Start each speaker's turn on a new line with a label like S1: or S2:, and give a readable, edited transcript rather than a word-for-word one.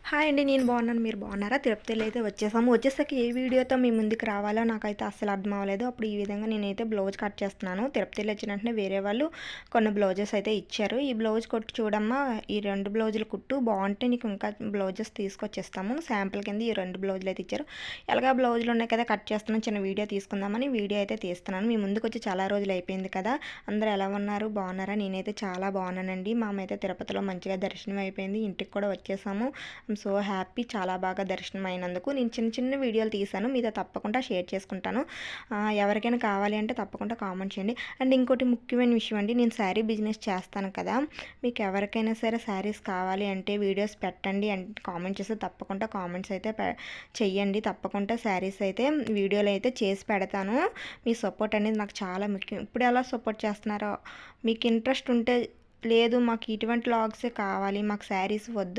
S1: Hi అండి. నేను బాగున్నాను. మీరు బాగున్నారా? తిరుపతిలో వచ్చేసాము. వచ్చేసాక ఏ వీడియోతో మీ ముందుకు రావాలో నాకైతే అస్సలు అర్థం అవ్వలేదు. అప్పుడు ఈ విధంగా నేనైతే బ్లౌజ్ కట్ చేస్తున్నాను. తిరుపతిలో వచ్చిన వెంటనే వేరే వాళ్ళు కొన్ని బ్లౌజెస్ అయితే ఇచ్చారు. ఈ బ్లౌజ్ కొట్టి చూడమ్మా, ఈ 2 బ్లౌజులు కుట్టు బాగుంటే నీకు ఇంకా బ్లౌజెస్ తీసుకొచ్చేస్తాము. శాంపుల్ కింద ఈ 2 బ్లౌజులు అయితే ఇచ్చారు. ఎలాగా బ్లౌజులు ఉన్నాయి కదా, కట్ చేస్తున్నాను, చిన్న వీడియో తీసుకుందామని వీడియో అయితే తీస్తున్నాను. మీ ముందుకు వచ్చి చాలా రోజులు అయిపోయింది కదా. అందరూ ఎలా ఉన్నారు? బాగున్నారా? నేనైతే చాలా బాగున్నానండి. మామైతే తిరుపతిలో మంచిగా దర్శనం అయిపోయింది. ఇంటికి కూడా వచ్చేసాము. సో హ్యాపీ, చాలా బాగా దర్శనం అయినందుకు. నేను చిన్న చిన్న వీడియోలు తీశాను, మీతో తప్పకుండా షేర్ చేసుకుంటాను. ఎవరికైనా కావాలి అంటే తప్పకుండా కామెంట్ చేయండి. అండ్ ఇంకోటి ముఖ్యమైన విషయం అండి, నేను శారీ బిజినెస్ చేస్తాను కదా, మీకు ఎవరికైనా సరే శారీస్ కావాలి అంటే వీడియోస్ పెట్టండి అంటే కామెంట్ చేస్తే తప్పకుండా కామెంట్స్ అయితే చెయ్యండి. తప్పకుండా శారీస్ అయితే వీడియోలు అయితే చేసి పెడతాను. మీ సపోర్ట్ అనేది నాకు చాలా ముఖ్యం. ఇప్పుడు ఎలా సపోర్ట్ చేస్తున్నారో, మీకు ఇంట్రెస్ట్ ఉంటే, లేదు మాకు ఇటువంటి లాగ్సే కావాలి, మాకు శారీస్ వద్దు